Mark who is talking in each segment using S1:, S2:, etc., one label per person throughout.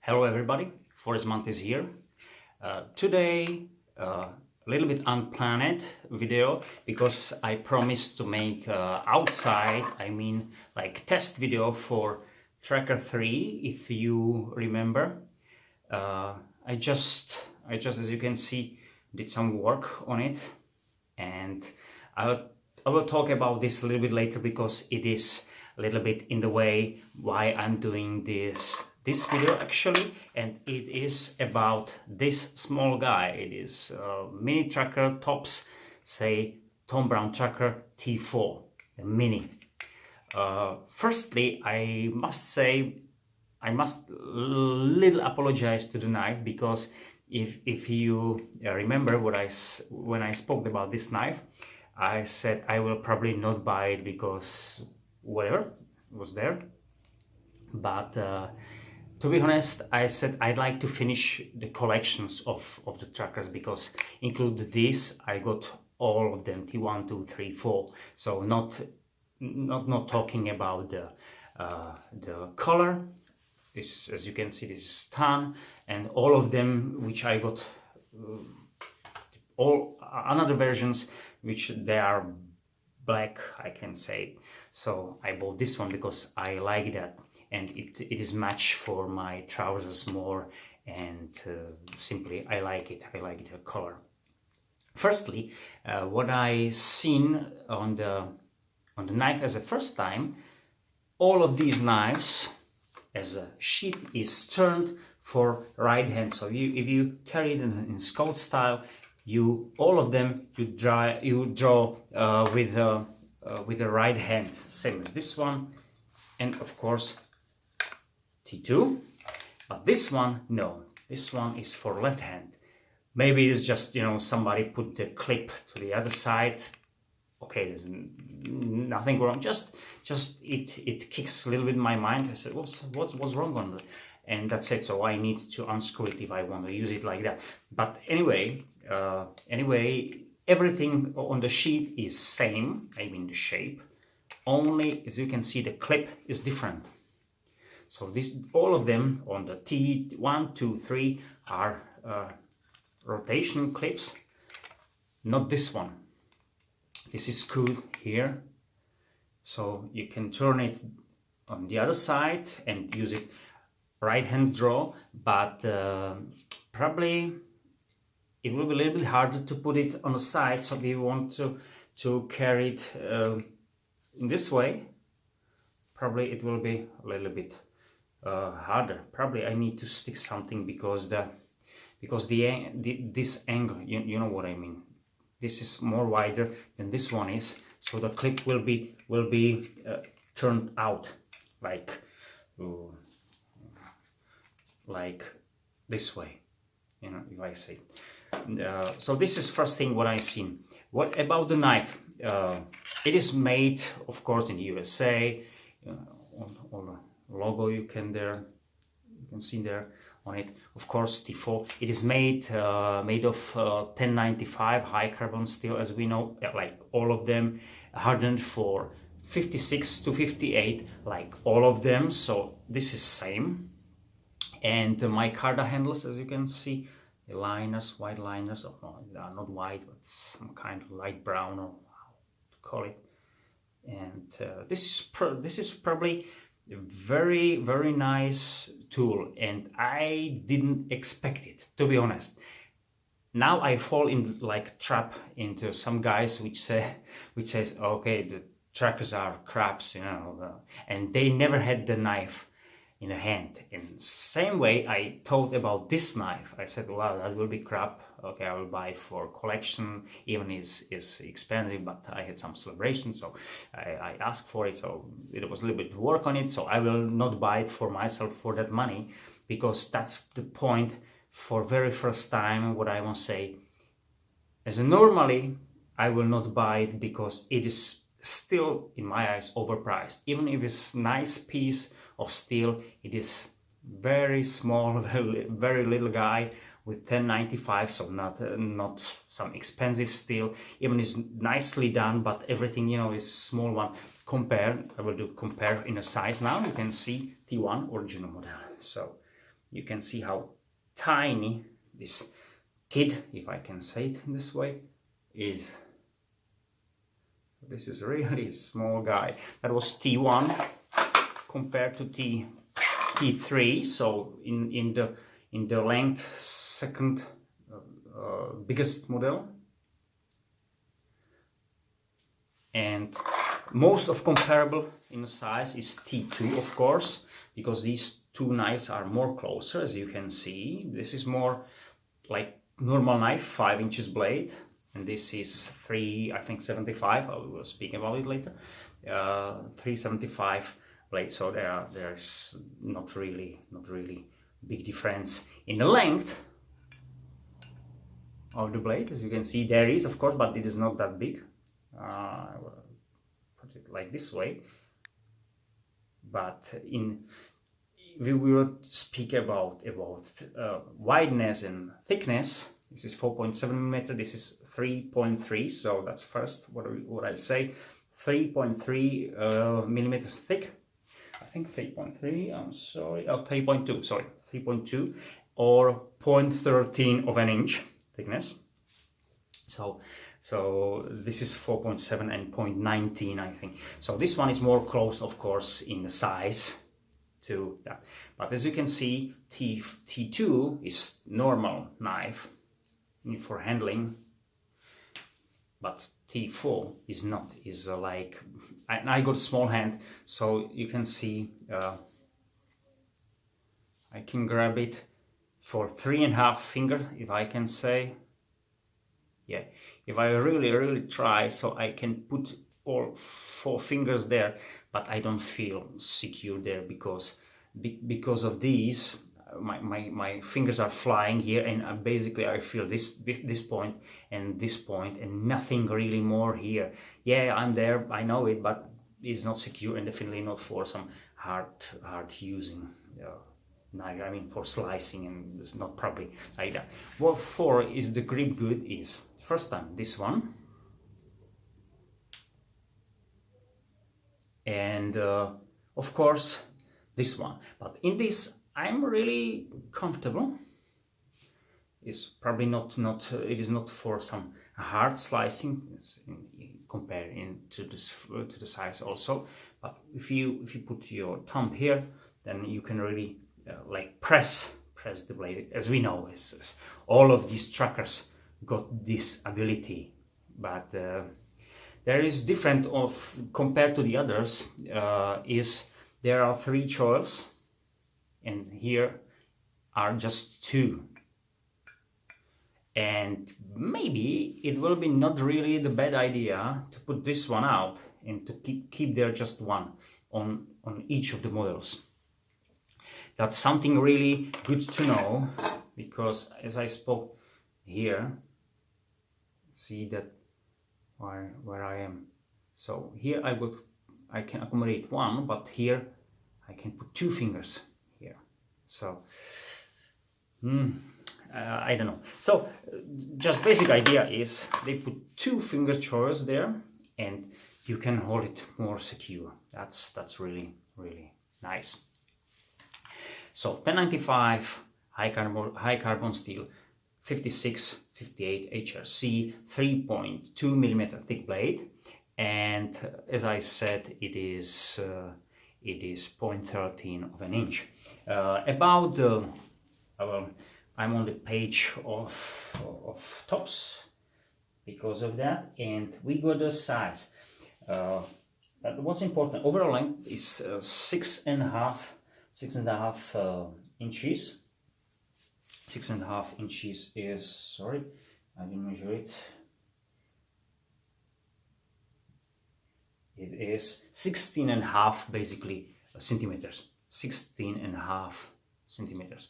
S1: Hello everybody, Forest Month is here. Today, a little bit unplanned video because I promised to make outside, like test video for Tracker 3, if you remember. I just, as you can see, did some work on it, and I will talk about this a little bit later because it is a little bit in the way why I'm doing this video actually, and it is about this small guy. It is mini tracker tops, say Tom Brown Tracker T4, a mini. Firstly, I must little apologize to the knife, because if you remember when I spoke about this knife, I said I will probably not buy it because whatever was there. But to be honest, I said I'd like to finish the collections of the trackers, because include this, I got all of them, T1, 2, 3, 4. So not talking about the color. This, as you can see, this is tan, and all of them which I got, all another versions which they are black, I can say. So I bought this one because I like that, and it is match for my trousers more, and simply I like it. I like the color. Firstly, what I seen on the knife as a first time, all of these knives as a sheet is turned for right hand. So if you carry it in scout style, all of them you draw with the right hand, same as this one, and of course T2. But this one, no, this one is for left hand. Maybe it's just, somebody put the clip to the other side. Okay, there's nothing wrong. Just it kicks a little bit in my mind. I said, what's wrong on that? And that's it. So I need to unscrew it if I want to use it like that. But anyway, everything on the sheet is same. I mean the shape. Only, as you can see, the clip is different. So all of them on the T1, 2, 3 are rotation clips. Not this one. This is screwed here, so you can turn it on the other side and use it right hand draw, but probably it will be a little bit harder to put it on the side. So if you want to carry it in this way, probably it will be a little bit harder. Probably I need to stick something because this angle, you know what I mean. This is more wider than this one is, so the clip will be turned out like this way, if I say. So this is first thing what I seen. What about the knife? It is made, of course, in the USA. On the logo you can see there on it, of course, T4. It is made of 1095 high carbon steel, as we know, like all of them, hardened for 56 to 58, like all of them. So this is same. And micarta handles, as you can see, the liners, white liners, they are not white, but some kind of light brown, or how to call it. And this is probably a very, very nice tool, and I didn't expect it, to be honest. Now I fall in like trap into some guys which says, okay, the trackers are craps, and they never had the knife in the hand. In the same way I thought about this knife. I said, well, that will be crap. Okay, I will buy it for collection, even is expensive, but I had some celebration, so I asked for it. So it was a little bit work on it, so I will not buy it for myself for that money, because that's the point. For very first time, what I want to say, as a normally I will not buy it because it is still, in my eyes, overpriced. Even if it's nice piece of steel, it is very small, very little guy with 1095, so not some expensive steel. Even is nicely done, but everything, is small one. I will do compare in a size now. You can see T1 original model. So you can see how tiny this kid, if I can say it in this way, is. This is really a small guy. That was T1 compared to T3. So in the length, second biggest model, and most of comparable in size is T2, of course, because these two knives are more closer, as you can see. This is more like normal knife, 5 inches blade, and this is 375. I will speak about it later. 375 blade, so there's not really big difference in the length of the blade. As you can see, there is, of course, but it is not that big. I will put it like this way. But we will speak about wideness and thickness. This is 4.7 millimeter. This is 3.3. So that's first what I say. 3.3 millimeters thick. I think 3.3. I'm sorry. Oh, 3.2. Sorry, 3.2 or 0.13 of an inch thickness. So this is 4.7 and 0.19, I think. So this one is more close, of course, in the size to that. But as you can see, T2 is normal knife for handling, but T4 is not. Is like, I got a small hand, so you can see I can grab it for 3.5 fingers, if I can say. Yeah, if I really try, so I can put all 4 fingers there, but I don't feel secure there because of these. My fingers are flying here, and basically I feel this point and this point, and nothing really more here. Yeah, I'm there, I know it, but it's not secure, and definitely not for some hard using knife. I mean, for slicing, and it's not probably like that. What for is the grip good is first time this one, and of course this one. But in this I'm really comfortable. It's probably not it is not for some hard slicing. It's comparing to the size also. But if you put your thumb here, then you can really like press the blade. As we know, is all of these trackers got this ability, but there is different of compared to the others. Is there are 3 choices, and here are just 2, and maybe it will be not really the bad idea to put this one out and to keep there just one on each of the models. That's something really good to know, because as I spoke here, see that where I am. So here I can accommodate 1, but here I can put 2 fingers here. So I don't know. So just basic idea is they put 2 finger choice there, and you can hold it more secure. That's really nice. So 1095 high carbon steel, 5658 HRC, 3.2 millimeter thick blade, and as I said, it is 0.13 of an inch. About I'm on the page of tops because of that, and we got the size. But what's important, overall length is 6.5 inches. 6.5 inches is, sorry, I didn't measure it. It is 16.5 basically centimeters. 16.5 centimeters.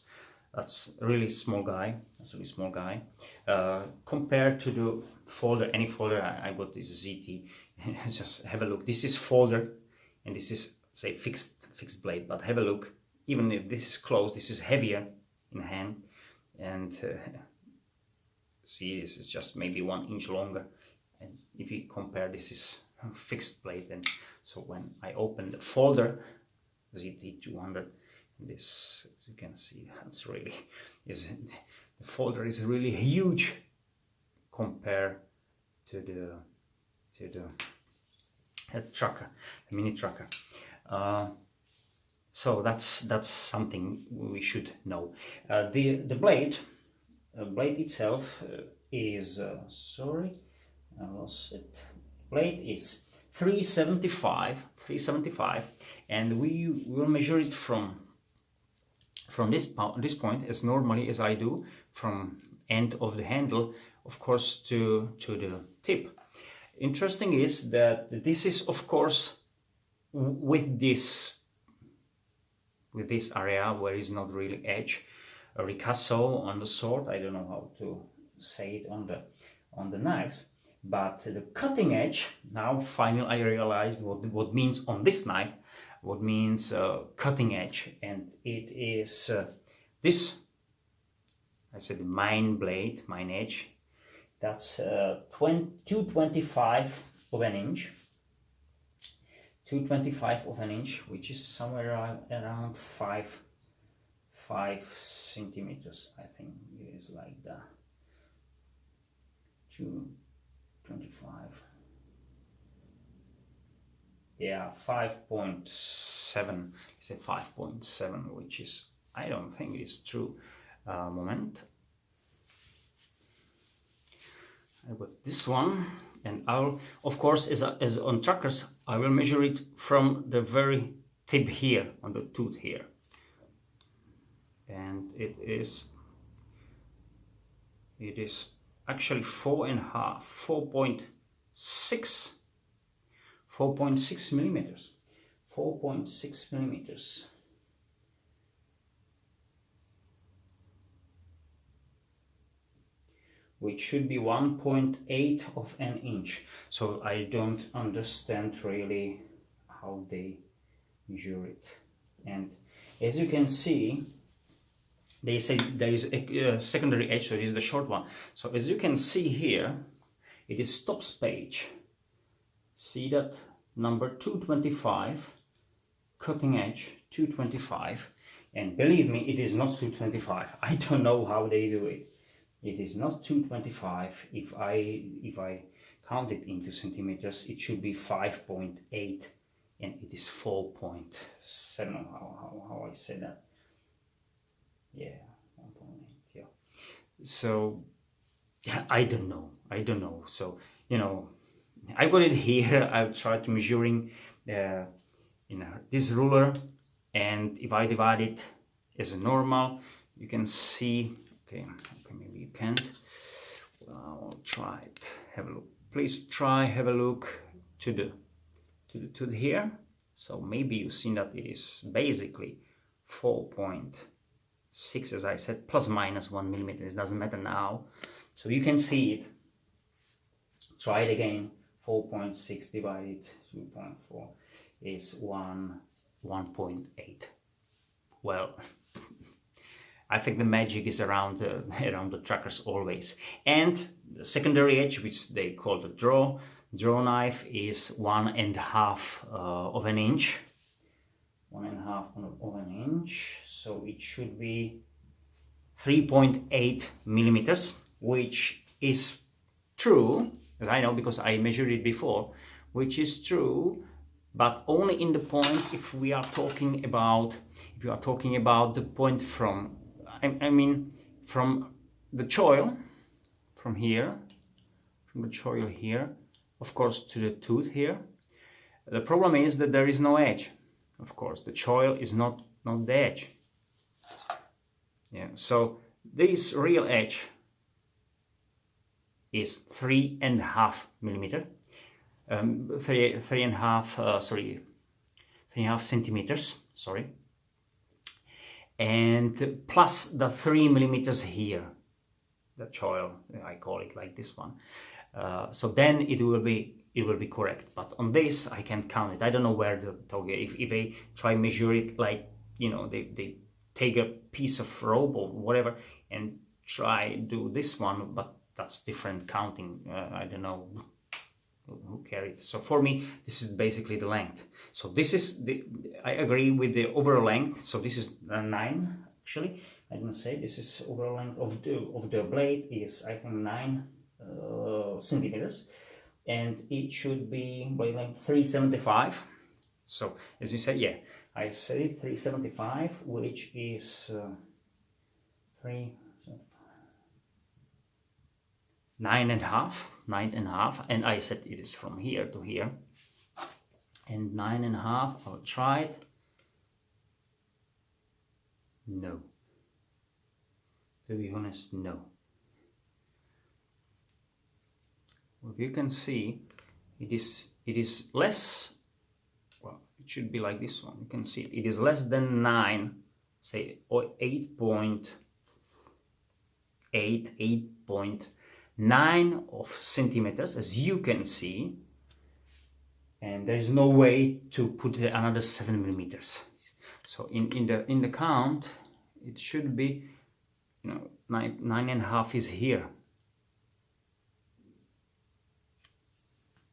S1: That's a really small guy. That's a really small guy. Compared to the folder, any folder I got this ZT. Just have a look. This is folder, and this is say fixed blade. But have a look. Even if this is closed, this is heavier in hand. And see, this is just maybe 1 inch longer. And if you compare, this is fixed blade. And so when I open the folder, ZT200, This, as you can see, that's really the folder is really huge compared to the tracker, the mini tracker. So that's something we should know. The blade itself is sorry, I lost it. Blade is 375, and we will measure it from this point, as normally as I do, from end of the handle, of course, to the tip. Interesting is that this is, of course, with this area where is not really edge, a ricasso on the sword. I don't know how to say it on the knives, but the cutting edge. Now finally I realized what means on this knife, what means cutting edge, and it is this. I said mine blade, mine edge. That's 225 of an inch. 225 of an inch, which is somewhere around 5 centimeters. I think it is like that. 225. Yeah, 5.7. It's a 5.7, which is, I don't think it is true. Moment. I got this one, and I'll, of course, as on trackers, I will measure it from the very tip here, on the tooth here, and it is actually 4.6 millimeters, 4.6 millimeters. Which should be 1.8 of an inch. So I don't understand really how they measure it. And as you can see, they say there is a secondary edge, so it is the short one. So as you can see here, it is stops page. See that number 225, cutting edge 225, and believe me, it is not 225. I don't know how they do it. It is not 225. If I count it into centimeters, it should be 5.8, and it is 4.7. How I say that? Yeah, 1.8. Yeah. So I don't know. So I got it here. I've tried to measuring this ruler, and if I divide it as a normal, you can see. Okay, maybe you can't. Well, I'll try it. Have a look. Please try have a look to the here. So maybe you see that it is basically 4.6, as I said, plus minus 1 millimeter. It doesn't matter now. So you can see it. Try it again. 4.6 divided 2.4 is 1.8. Well, I think the magic is around the trackers always. And the secondary edge, which they call the draw knife, is 1.5 of an inch. 1.5 of an inch. So it should be 3.8 millimeters, which is true, as I know because I measured it before, which is true, but only in the point if we are talking about the point from. I mean, from the choil, from the choil here, of course, to the tooth here. The problem is that there is no edge. Of course, the choil is not the edge. Yeah, so this real edge is 3.5 millimeter, 3.5 centimeters. Sorry. And plus the 3 millimeters here, the choil, I call it like this one. So then it will be correct. But on this, I can't count it. I don't know where the toge. If they try measure it like they take a piece of rope or whatever and try do this one, but that's different counting. I don't know. who carry it. So for me, this is basically the length. So this is I agree with the overall length. So this is 9 actually. I'm gonna say this is overall length of the blade is, I think, 9 centimeters, and it should be blade length 375. So as you said, yeah, I said 375, which is 9.5, and I said it is from here to here, and 9.5. I'll try it. No, to be honest, no. Well, you can see it is less. Well, it should be like this one. You can see it is less than 9, say, or 8.9 of centimeters, as you can see, and there is no way to put another 7 millimeters. So in the count, it should be, 9.5 is here.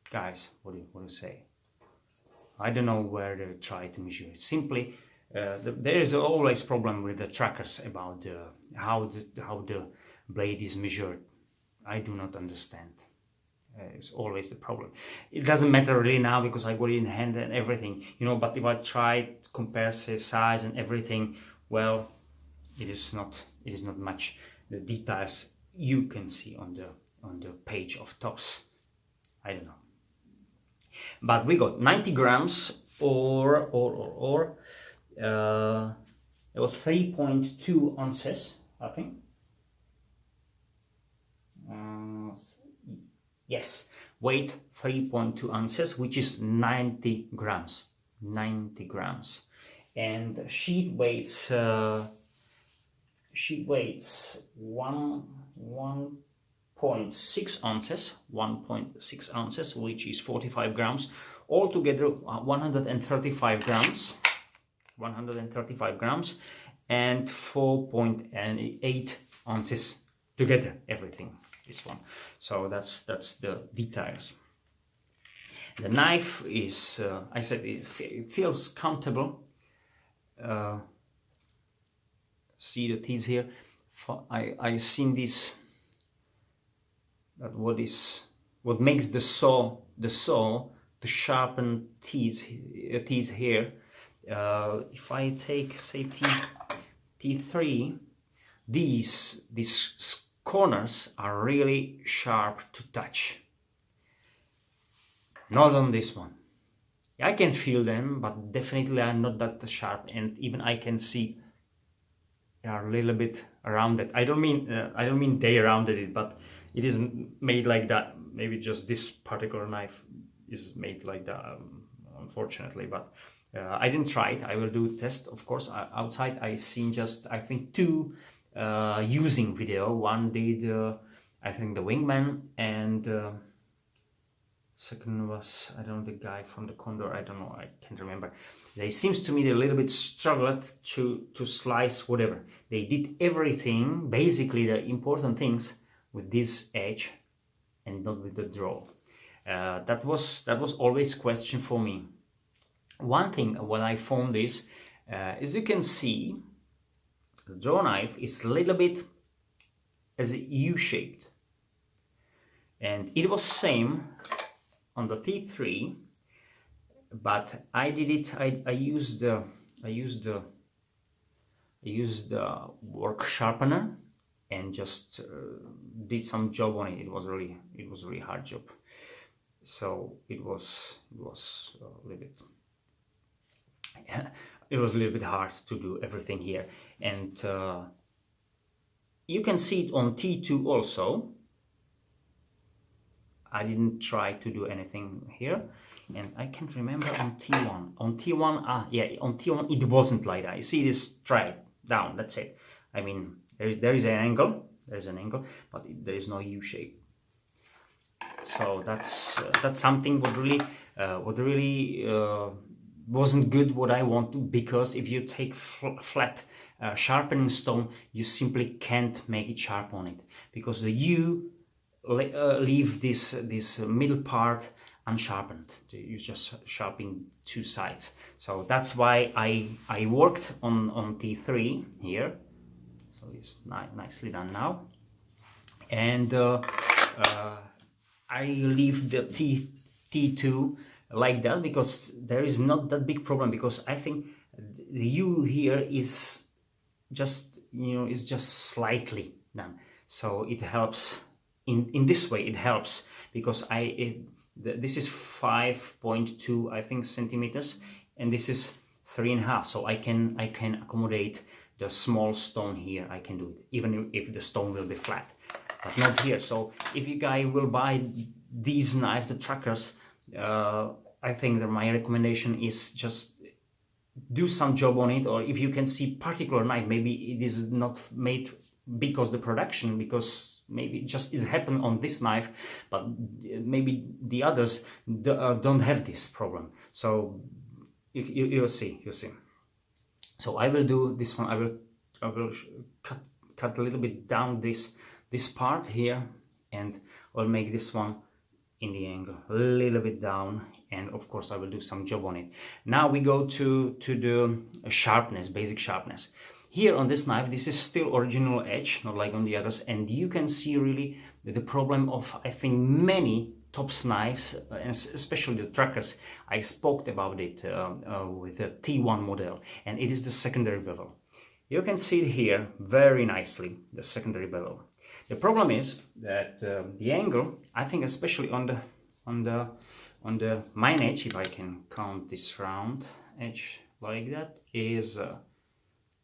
S1: Guys, what do you say? I don't know where they try to measure it. Simply, there is always problem with the trackers about how the blade is measured. I do not understand. It's always the problem. It doesn't matter really now because I got it in hand and everything, but if I try to compare, say, size and everything, well, it is not much the details you can see on the page of tops. I don't know. But we got 90 grams or it was 3.2 ounces, I think. Yes, weight 3.2 ounces, which is 90 grams. 90 grams. And sheet weights 1.6 ounces, 1.6 ounces, which is 45 grams. Altogether 135 grams, 135 grams, and 4.8 ounces together, everything, this one. So that's the details. The knife is, I said, it feels comfortable. See the teeth here. I seen this. That what makes the saw to sharpen teeth here. If I take, say, T3, these corners are really sharp to touch. Not on this one. I can feel them, but definitely are not that sharp, and even I can see they are a little bit rounded. I don't mean they rounded it, but it is made like that. Maybe just this particular knife is made like that, unfortunately. But I didn't try it. I will do a test, of course. Outside, I seen just, I think, 2 using video. One did, I think, the wingman, and second was, I don't know, the guy from the Condor. I don't know. I can't remember. It seems to me they a little bit struggled to slice whatever. They did everything, basically the important things, with this edge and not with the draw. That was always a question for me. One thing what I found is, as you can see, the draw knife is a little bit as U-shaped, and it was same on the T3, but I did it. I used the work sharpener and just did some job on it. It was really hard job. So it was a little bit. It was a little bit hard to do everything here, and you can see it on T2 also. I didn't try to do anything here, and I can't remember on T1. On T1, it wasn't like that. You see, it is straight down. That's it. I mean, there is an angle. There's an angle, but there is no U shape. So that's something what really wasn't good. What I want to, because if you take flat sharpening stone, you simply can't make it sharp on it, because the U leave this middle part unsharpened. You just sharpen two sides. So that's why I worked on T3 here. So it's nicely done now. And I leave the T2 like that because there is not that big problem, because I think the U here is just, you know, is just slightly done. So it helps in this way. It helps because this is 5.2 I think centimeters, and this is 3.5. So I can accommodate the small stone here. I can do it even if the stone will be flat, but not here. So if you guys will buy these knives, the Trakkers, I think that my recommendation is just do some job on it. Or if you can see particular knife, maybe it is not made because the production, because maybe just it happened on this knife, but maybe the others don't have this problem. So you'll see. So I will do this one. I will cut a little bit down this part here, and I'll make this one in the angle a little bit down, and of course I will do some job on it. Now we go to the sharpness, basic sharpness. Here on this knife, this is still original edge, not like on the others, and you can see really the problem of, I think, many Tops knives, and especially the Trakkers. I spoke about it with the T1 model, and it is the secondary bevel. You can see it here very nicely, the secondary bevel. The problem is that the angle, I think, especially on the mine edge, if I can count this round edge like that, is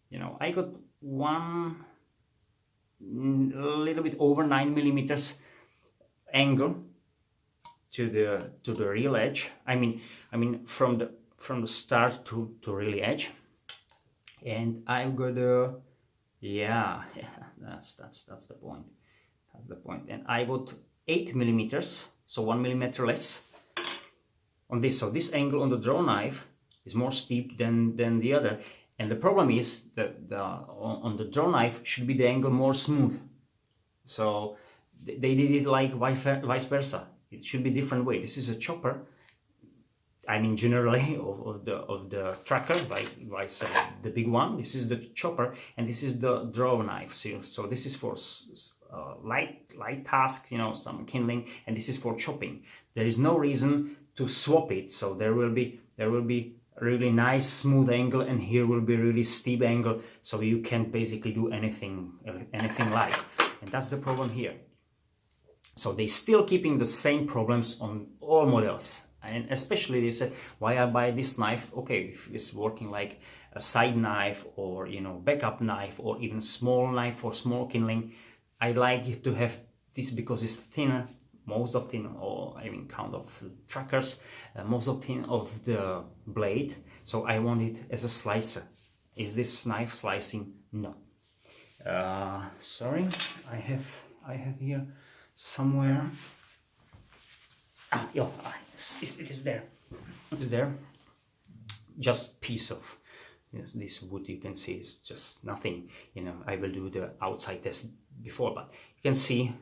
S1: you know, I got one little bit over 9 millimeters angle to the real edge. I mean from the start to real edge, and I've got yeah, that's the point. That's the point. And I got 8 millimeters, so 1 millimeter less on this. So this angle on the draw knife is more steep than the other. And the problem is that on the draw knife should be the angle more smooth. So they did it like vice versa. It should be different way. This is a chopper. I mean, generally of the Trakker, by the big one. This is the chopper, and this is the draw knife. So this is for light task, you know, some kindling, and this is for chopping. There is no reason to swap it. So there will be a really nice smooth angle, and here will be really steep angle. So you can basically do anything like, and that's the problem here. So they still keeping the same problems on all models. And especially they said, why I buy this knife? Okay, if it's working like a side knife, or, you know, backup knife, or even small knife for small kindling, I like it to have this because it's thinner. Most of thin, or I mean count of Trakkers, most of thin of the blade. So I want it as a slicer. Is this knife slicing? No. Sorry, I have here somewhere. It is there. It's there. Just piece of this wood. You can see it's just nothing. You know, I will do the outside test before, but you can see.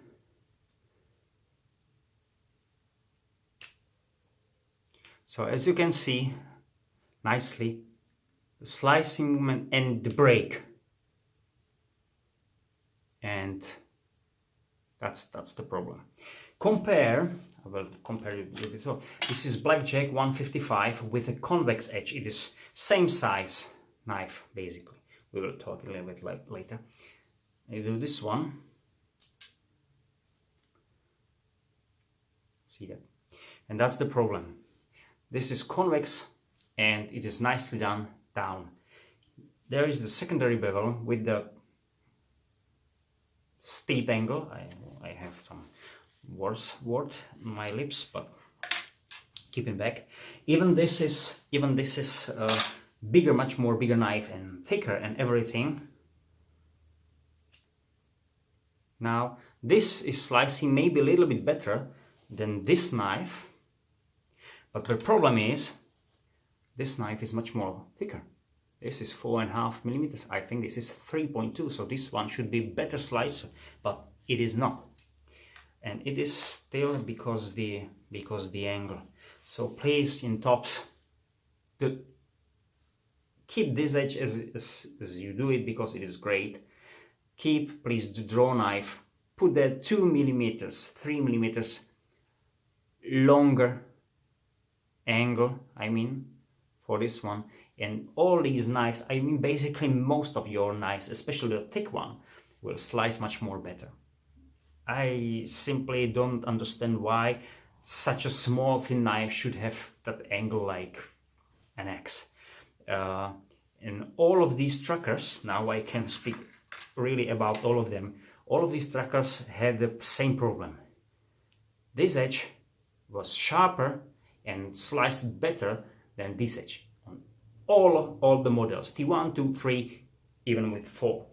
S1: So as you can see nicely, the slicing movement and the break, and that's the problem. I will compare it with it. This is Blackjack 155 with a convex edge. It is same size knife basically. We will talk a little bit later. I do this one. See that? And that's the problem. This is convex, and it is nicely done down. There is the secondary bevel with the steep angle. I have some worse word in my lips, but keep it back. Even this is bigger, much more bigger knife, and thicker and everything. Now this is slicing maybe a little bit better than this knife. But the problem is, this knife is much more thicker. This is 4.5 millimeters. I think this is 3.2. So this one should be better slicer, but it is not. And it is still because the angle. So please, in tops, keep this edge as you do it, because it is great. Keep, please, the draw knife, put that 2 millimeters, 3 millimeters longer angle, I mean, for this one. And all these knives, I mean basically most of your knives, especially the thick one, will slice much more better. I simply don't understand why such a small thin knife should have that angle like an X. And all of these trackers, now I can speak really about all of them, all of these trackers had the same problem. This edge was sharper and sliced better than this edge on all the models, T1, 2, 3, even with 4.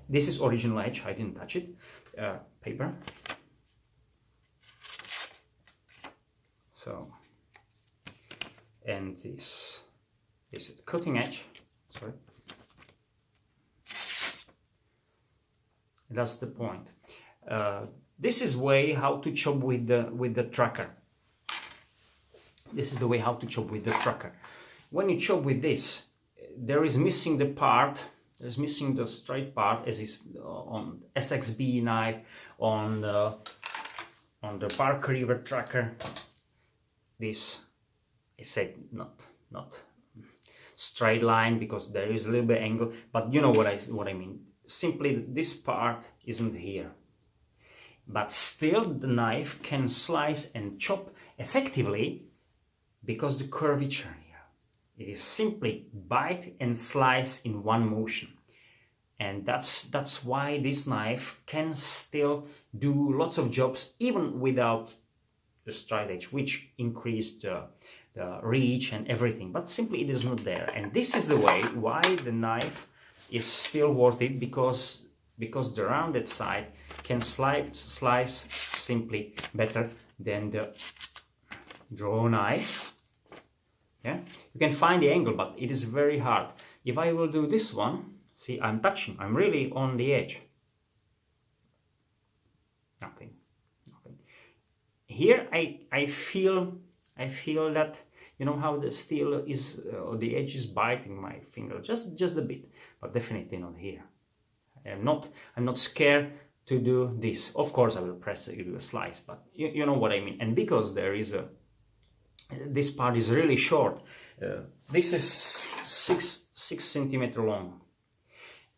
S1: This is original edge, I didn't touch it, paper. So, and this is the cutting edge, sorry. That's the point. This is way how to chop with the tracker. This is the way how to chop with the tracker. When you chop with this, there is missing the part. There's missing the straight part, as is on SXB knife, on the BR River Trakker. This, I said not straight line because there is a little bit angle, but you know what I mean. Simply this part isn't here, but still the knife can slice and chop effectively because the curvature here. It is simply bite and slice in one motion, and that's why this knife can still do lots of jobs even without the straight edge, which increased the reach and everything, but simply it is not there. And this is the way why the knife is still worth it, because the rounded side can slice simply better than the draw knife. Yeah, you can find the angle, but it is very hard. If I will do this one, see, I'm touching, I'm really on the edge. Nothing. Here I feel that, you know how the steel is, the edge is biting my finger just a bit, but definitely not here. I'm not scared to do this. Of course I will press it, do a slice, but you know what I mean. And because there is this part is really short, this is 6 centimeter long,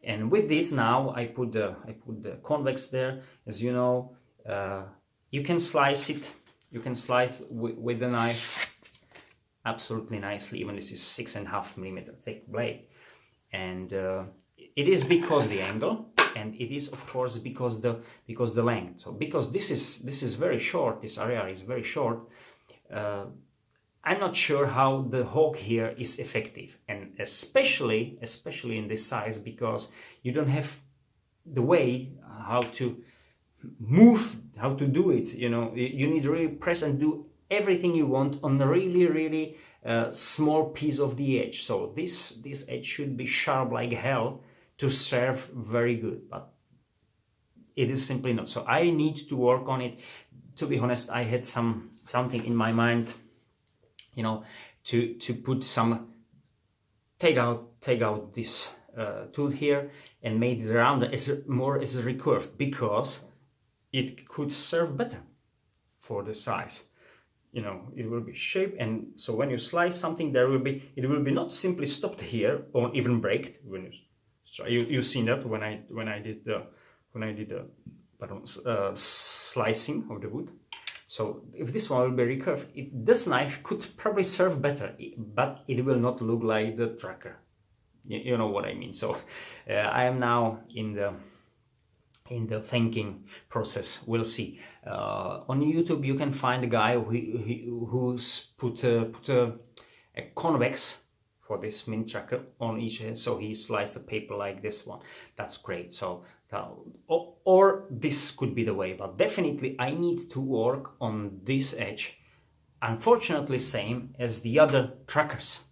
S1: and with this now I put the convex there, as you know. You can slice it, you can slice with the knife absolutely nicely. Even this is 6.5 millimeter thick blade, and it is because the angle, and it is of course because the length. So because this is very short, this area is very short, I'm not sure how the hook here is effective, and especially in this size, because you don't have the way how to move, how to do it. You know, you need to really press and do everything you want on a really small piece of the edge. So this edge should be sharp like hell to serve very good, but it is simply not. So I need to work on it. To be honest, I had something in my mind, you know, to put some, take out this tooth here and make it around as more as a recurve, because it could serve better for the size. You know, it will be shaped, and so when you slice something, it will be not simply stopped here or even breaked. When you seen that when I did the slicing of the wood. So if this one will be recurved, this knife could probably serve better, but it will not look like the tracker. You know what I mean. So I am now in the thinking process. We'll see. On YouTube you can find a guy who's put a convex for this mini tracker on each head, so he sliced the paper like this one. That's great. So or this could be the way, but definitely I need to work on this edge. Unfortunately, same as the other trackers.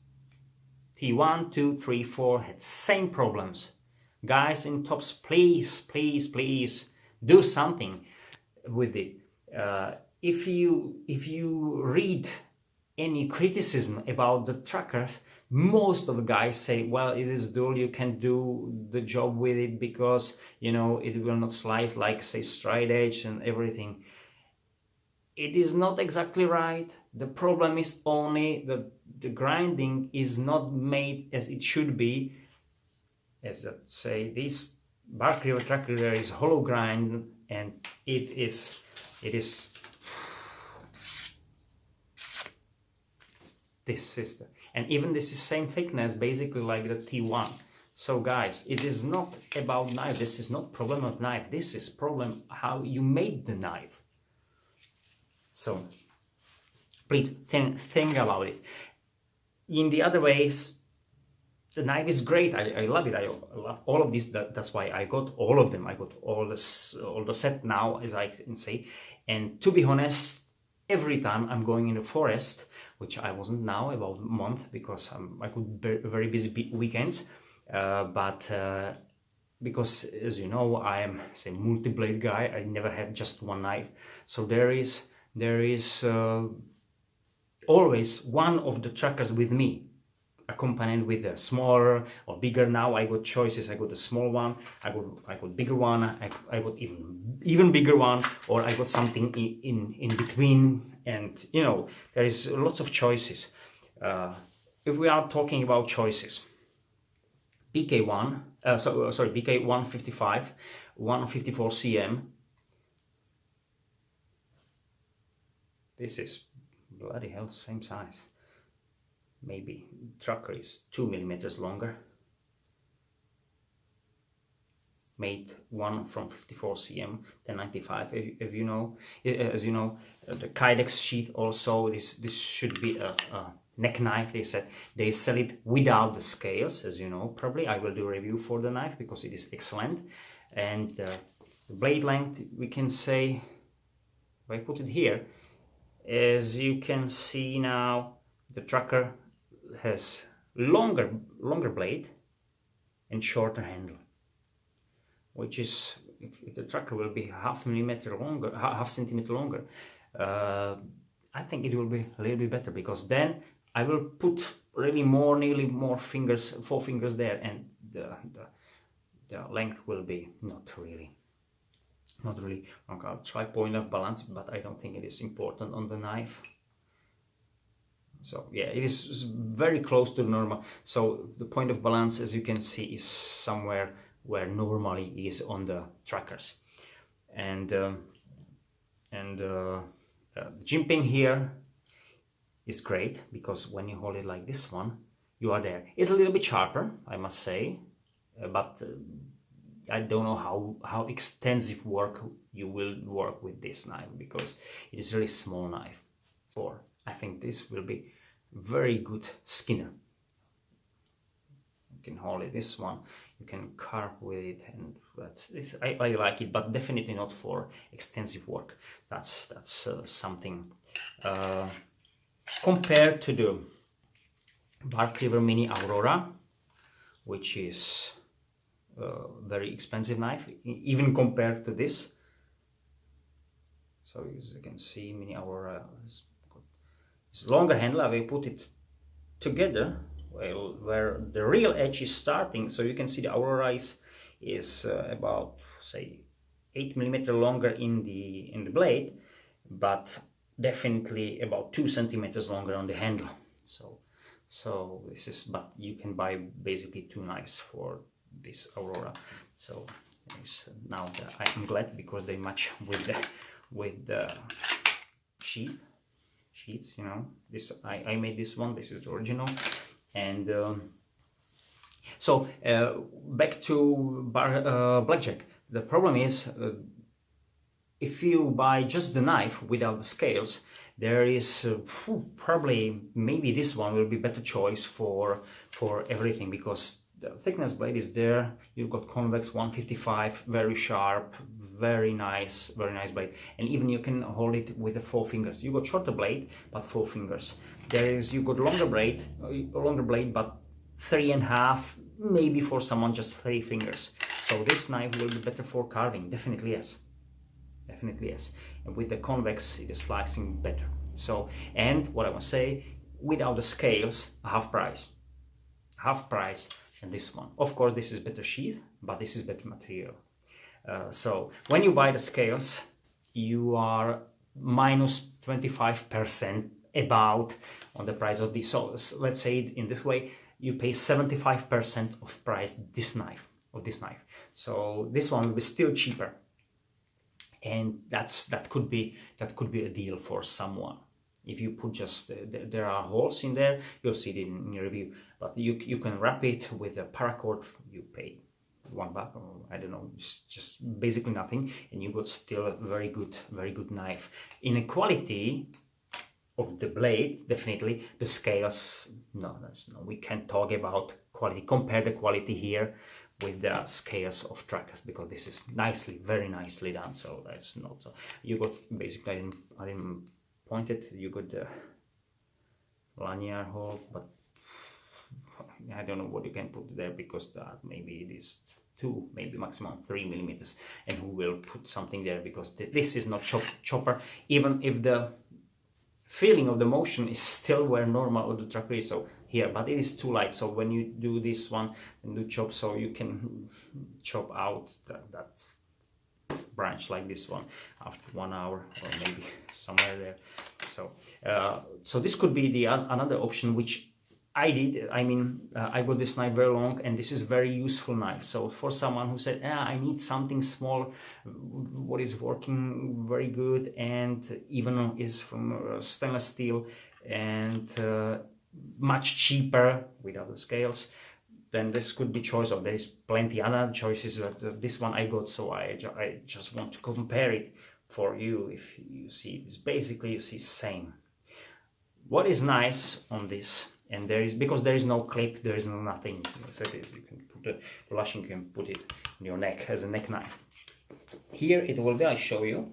S1: T1, 2, 3, 4 had same problems. Guys in tops, please do something with it. if you read any criticism about the trackers, most of the guys say, well, it is dull, you can do the job with it because, you know, it will not slice like, say, straight edge and everything. It is not exactly right. The problem is only that the grinding is not made as it should be. As I say, this BR Trakker there is hollow grind, and it is this is the, and even this is same thickness basically like the T1. So guys, it is not about knife. This is not problem of knife. This is problem how you made the knife. So please think about it. In the other ways, the knife is great. I love it. I love all of this. That's why I got all of them. I got all the set now, as I can say. And to be honest, every time I'm going in the forest, which I wasn't now about a month because I could be very busy weekends, because as you know, I am say multi-blade guy. I never had just one knife. So there is always one of the trackers with me, accompanied with a smaller or bigger. Now I got choices. I got a small one, I got bigger one, I got even bigger one, or I got something in between. And you know, there is lots of choices. If we are talking about choices, BK1, BK 155, 154 cm. This is bloody hell same size. Maybe tracker is 2 millimeters longer. Made one from 54 cm 1095. If you know, as you know, the Kydex sheath also. This should be a neck knife. They said they sell it without the scales, as you know. Probably I will do a review for the knife because it is excellent. And the blade length, we can say, if I put it here, as you can see now, the tracker has longer blade and shorter handle, which is, if the tracker will be half centimeter longer, I think it will be a little bit better, because then I will put really nearly more fingers, 4 fingers there, and the length will be not really. I'll try point of balance, but I don't think it is important on the knife. So yeah, it is very close to normal. So the point of balance, as you can see, is somewhere where normally is on the trackers. And the jimping here is great, because when you hold it like this one, you are there. It's a little bit sharper, I must say, but I don't know how extensive work you will work with this knife, because it is a really small knife. So I think this will be very good skinner. You can hold it, this one, you can carve with it, and I like it, but definitely not for extensive work. That's something compared to the BR Cleaver Mini Aurora, which is very expensive knife, even compared to this. So as you can see, Mini Aurora is longer handle. I will put it together where the real edge is starting. So you can see the Aurora is about, say, 8 millimeter longer in the blade, but definitely about 2 centimeters longer on the handle. So this is, but you can buy basically 2 knives for this Aurora. So now I'm glad, because they match with the sheets, you know. This I made this one. This is the original. And so back to blackjack. The problem is, if you buy just the knife without the scales, there is probably, maybe this one will be better choice for everything, because the thickness blade is there. You've got convex 155, very sharp, very nice blade, and even you can hold it with the 4 fingers. You got shorter blade, but 4 fingers. You got longer blade, but 3.5, maybe for someone just 3 fingers. So this knife will be better for carving, definitely, yes. definitely yes. And with the convex, it is slicing better. So, and what I want to say, without the scales, half price than this one. Of course, this is better sheath, but this is better material. So when you buy the scales, you are minus 25% about on the price of this. So let's say it in this way, you pay 75% of price of this knife. So this one will be still cheaper, and that could be a deal for someone. If you put just there are holes in there, you'll see it in your review. But you can wrap it with a paracord. You pay $1, or I don't know, just basically nothing, and you got still a very good knife. In the quality of the blade, definitely the scales. No, we can't talk about quality. Compare the quality here with the scales of Trakkers, because this is very nicely done. So that's not. So you got basically. I didn't point it. You got the lanyard hole, but I don't know what you can put there, because that maybe it is 2, maybe maximum 3 millimeters, and who will put something there, because this is not chopper, even if the feeling of the motion is still where normal of the Trakker is, so here, but it is too light. So when you do this one and do chop, so you can chop out that branch like this one after 1 hour, or maybe somewhere there. So so this could be the another option, which I did. I mean, I got this knife very long, and this is very useful knife. So for someone who said, I need something small, what is working very good, and even is from stainless steel, and much cheaper without the scales, then this could be choice. Of there is plenty other choices, but this one I got, so I just want to compare it for you. If you see, it's basically, you see, same. What is nice on this, and there is, because there is no clip, there is no nothing. So you can put the lashing, you can put it in your neck as a neck knife. Here it will be, I show you,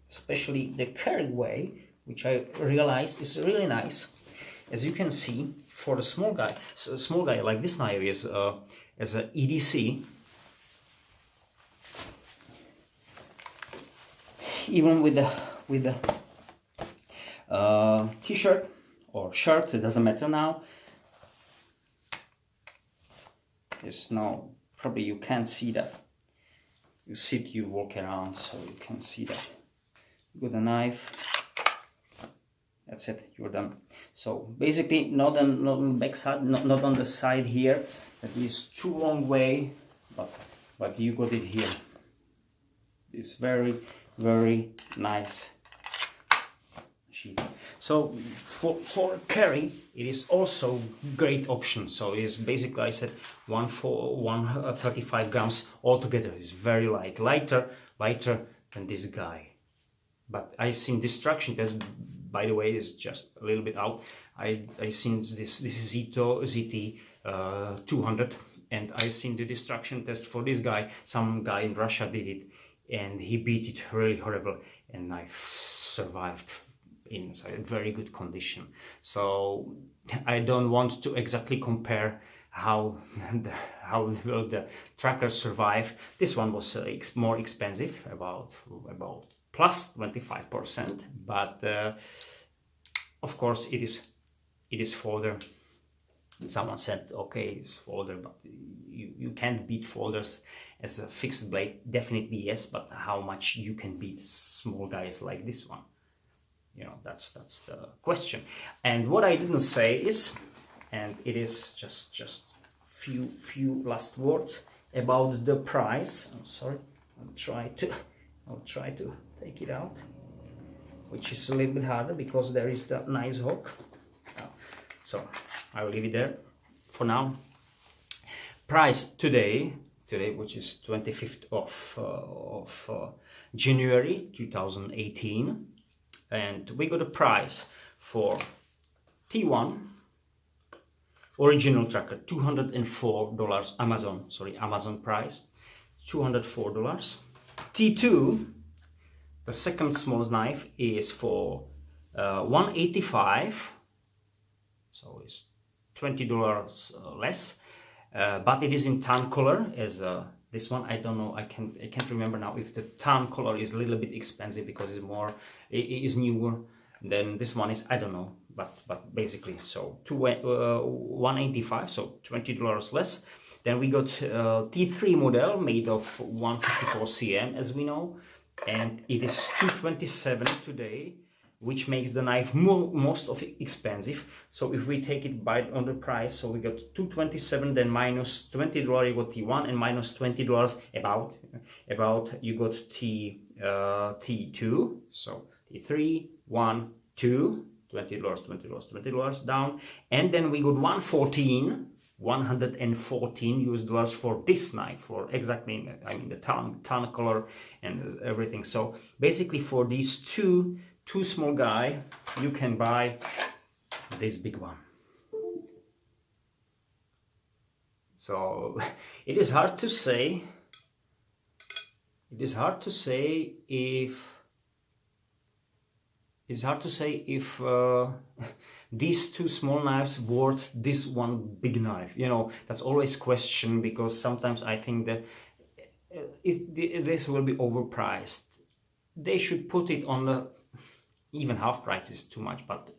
S1: especially the carry way, which I realized is really nice. As you can see, for the small guy like this knife is as a EDC. Even with the t-shirt or shirt, it doesn't matter now. Yes, now probably you can't see that. You sit, you walk around, so you can see that. You got a knife. That's it, you're done. So basically, not on the back side, not on the side here. That is too long way, but you got it here. It's very nice sheet. So for carry, it is also great option. So it is basically, I said, 135 grams altogether. It's very light, lighter than this guy. But I seen destruction test. By the way, is just a little bit out. I seen this is ZT 200, and I seen the destruction test for this guy. Some guy in Russia did it, and he beat it really horrible, and I survived in very good condition. So I don't want to exactly compare how will the Trakker survive. This one was more expensive, about plus 25%, but of course it is folder. Someone said, okay, it's folder, but you can't beat folders as a fixed blade. Definitely yes, but how much you can beat small guys like this one? You know, that's the question. And what I didn't say is, and it is just few last words about the price. I'm sorry, I'll try to take it out, which is a little bit harder because there is that nice hook. So I will leave it there for now. Price today, which is 25th of January 2018, and we got a price for T1 original Trakker, $204. Amazon price, $204. T2, the second smallest knife, is for $185, so it's $20 less, but it is in tan color as This one I don't know, I can't remember now if the tan color is a little bit expensive because it's more, it is newer. Then this one is, I don't know, but basically, so 185, so $20 less. Then we got T3 model made of 154 cm, as we know, and it is 227 today, which makes the knife most of it expensive. So if we take it by on the price, so we got 227, then minus $20 you got T1, and minus $20 about you got T2, so T3, 1, 2, $20 down, and then we got 114 US dollars for this knife, for exactly, I mean the tan color and everything. So basically for these two small guy, you can buy this big one. So it is hard to say. It is hard to say if these two small knives worth this one big knife. You know, that's always question, because sometimes I think that this will be overpriced. They should put it on the, even half price is too much, but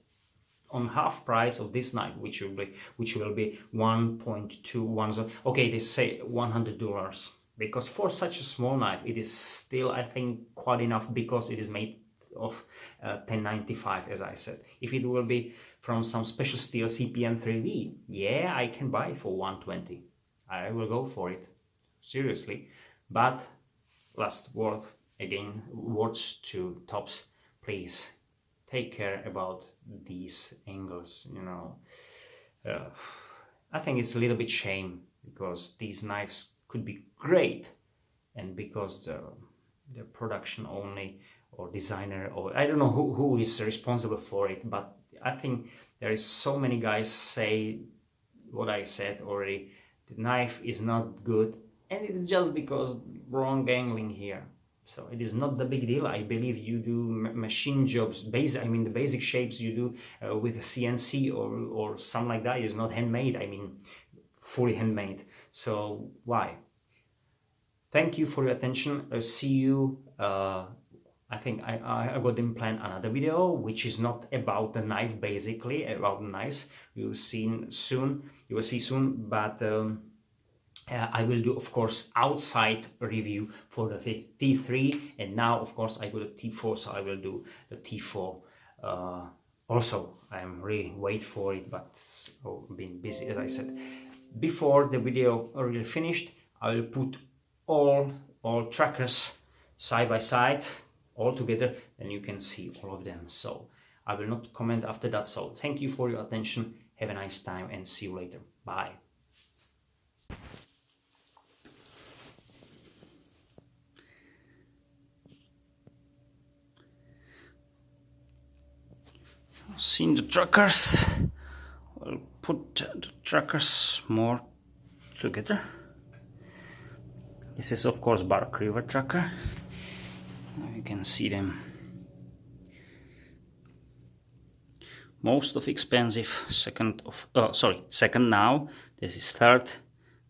S1: on half price of this knife, which will be 1.21. Okay, they say $100, because for such a small knife it is still, I think, quite enough, because it is made of 1095, as I said. If it will be from some special steel CPM 3V, yeah, I can buy it for 120. I will go for it, seriously. But last word again, words to tops, please take care about these angles. You know, I think it's a little bit shame, because these knives could be great, and because the production only, or designer, or I don't know who is responsible for it, but I think there is so many guys say what I said already. The knife is not good, and it's just because wrong angling here. So it is not the big deal. I believe you do machine jobs, the basic shapes you do with a CNC or something like that. It's not handmade, I mean fully handmade. So why? Thank you for your attention. See you. I think I got in plan another video, which is not about the knife, basically about the knives. You will see soon, but I will do, of course, outside review for the T3, and now, of course, I got a T4, so I will do the T4. Also, I'm really wait for it, but been busy, as I said. Before the video really finished, I will put all trackers side by side, all together, and you can see all of them. So I will not comment after that. So thank you for your attention. Have a nice time, and see you later. Bye. Seeing the trackers, I'll put the trackers more together. This is, of course, BR Trakker. Now you can see them. Most of expensive, second now. This is third.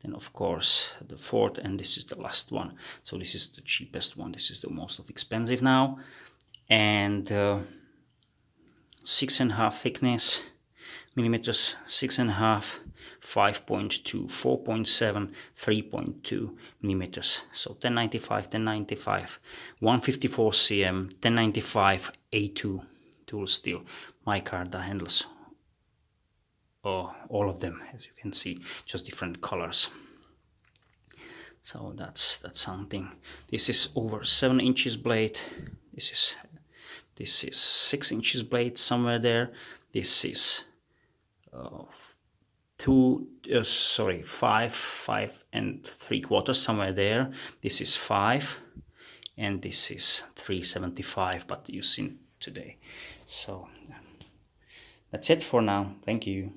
S1: Then, of course, the fourth, and this is the last one. So this is the cheapest one. This is the most of expensive now, and 6.5 thickness millimeters, 6.5, 5.2, 4.7, 3.2 millimeters. So 1095, 154 cm, 1095 A2 tool steel, micarta handles. All of them, as you can see, just different colors. So that's something. This is over 7 inches blade. This is 6 inches blade somewhere there. This is 5 and 3/4 somewhere there. This is 5, and this is 375, but you've seen today. So that's it for now. Thank you.